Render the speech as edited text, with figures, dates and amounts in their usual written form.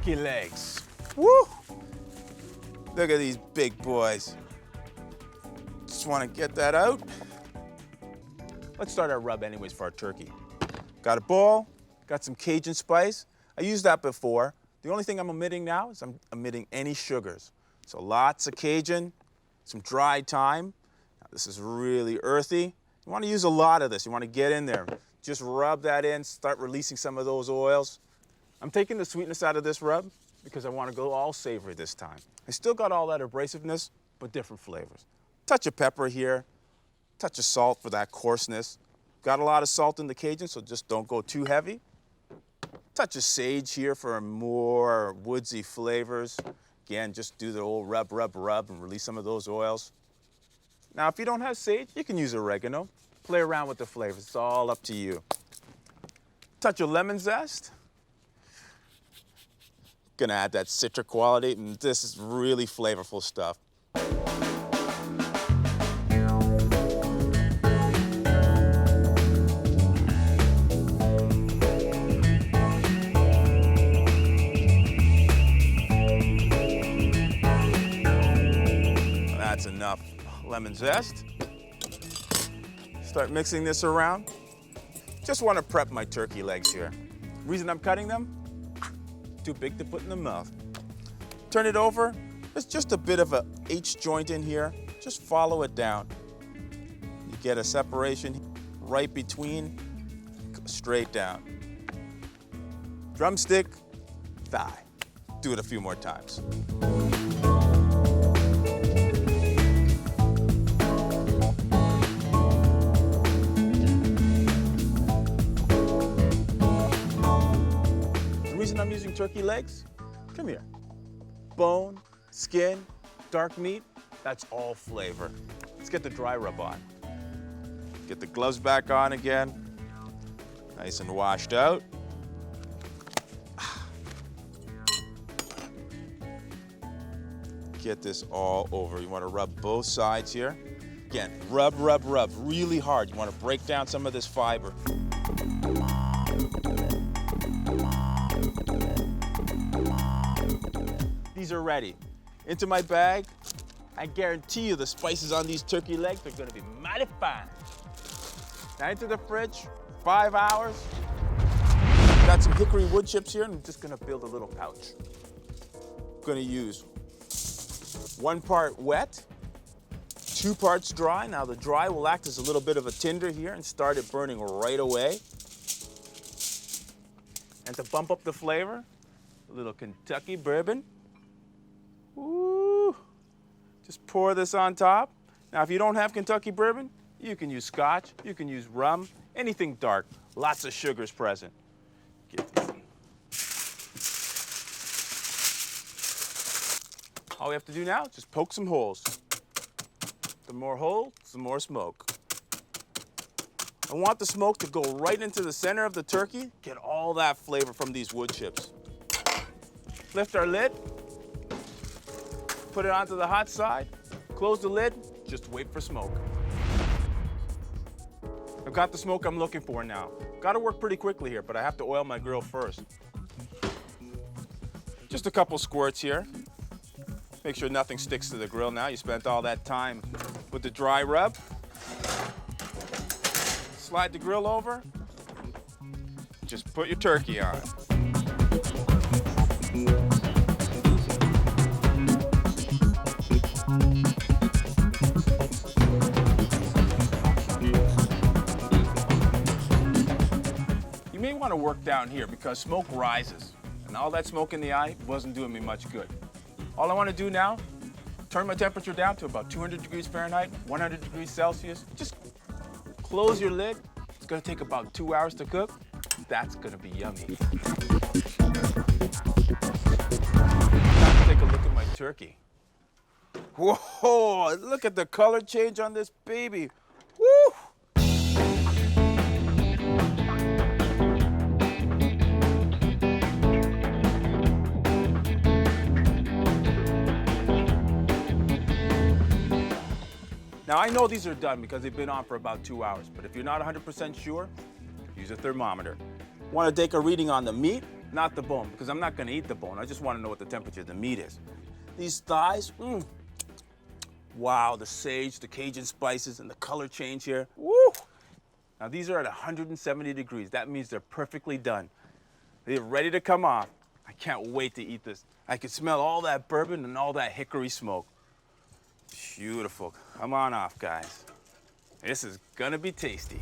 turkey legs. Woo! Look at these big boys. Just want to get that out. Let's start our rub anyways for our turkey. Got a bowl, got some Cajun spice. I used that before. The only thing I'm omitting now is I'm omitting any sugars. So lots of Cajun, some dried thyme. Now, this is really earthy. You want to use a lot of this. You want to get in there. Just rub that in, start releasing some of those oils. I'm taking the sweetness out of this rub because I want to go all savory this time. I still got all that abrasiveness, but different flavors. Touch of pepper here, touch of salt for that coarseness. Got a lot of salt in the Cajun, so just don't go too heavy. Touch of sage here for more woodsy flavors. Again, just do the old rub, rub, rub and release some of those oils. Now, if you don't have sage, you can use oregano. Play around with the flavors, it's all up to you. Touch of lemon zest. Gonna add that citric quality, and this is really flavorful stuff. That's enough lemon zest. Start mixing this around. Just want to prep my turkey legs here. Reason I'm cutting them? Too big to put in the mouth. Turn it over. There's just a bit of a H joint in here. Just follow it down. You get a separation right between, straight down. Drumstick, thigh. Do it a few more times. The reason I'm using turkey legs, come here. Bone, skin, dark meat, that's all flavor. Let's get the dry rub on. Get the gloves back on again. Nice and washed out. Get this all over. You want to rub both sides here. Again, rub, rub, rub, really hard. You want to break down some of this fiber. These are ready. Into my bag. I guarantee you the spices on these turkey legs are gonna be mighty fine. Now into the fridge, 5 hours. Got some hickory wood chips here, and I'm just gonna build a little pouch. Gonna use 1 part wet, 2 parts dry. Now the dry will act as a little bit of a tinder here and start it burning right away. And to bump up the flavor, a little Kentucky bourbon. Ooh. Just pour this on top. Now, if you don't have Kentucky bourbon, you can use scotch, you can use rum, anything dark. Lots of sugars present. Get this in. All we have to do now is just poke some holes. The more holes, the more smoke. I want the smoke to go right into the center of the turkey, get all that flavor from these wood chips. Lift our lid. Put it onto the hot side, close the lid, just wait for smoke. I've got the smoke I'm looking for now. Got to work pretty quickly here, but I have to oil my grill first. Just a couple squirts here. Make sure nothing sticks to the grill now. You spent all that time with the dry rub. Slide the grill over. Just put your turkey on. You may want to work down here because smoke rises, and all that smoke in the eye wasn't doing me much good. All I want to do now, turn my temperature down to about 200 degrees Fahrenheit, 100 degrees Celsius. Just close your lid. It's going to take about 2 hours to cook. That's going to be yummy. Time to take a look at my turkey. Whoa, look at the color change on this baby. Woo! Now, I know these are done because they've been on for about 2 hours, but if you're not 100% sure, use a thermometer. Want to take a reading on the meat, not the bone, because I'm not gonna eat the bone. I just wanna know what the temperature of the meat is. These thighs, wow, the sage, the Cajun spices, and the color change here. Woo! Now these are at 170 degrees. That means they're perfectly done. They're ready to come off. I can't wait to eat this. I can smell all that bourbon and all that hickory smoke. Beautiful. Come on off, guys. This is gonna be tasty.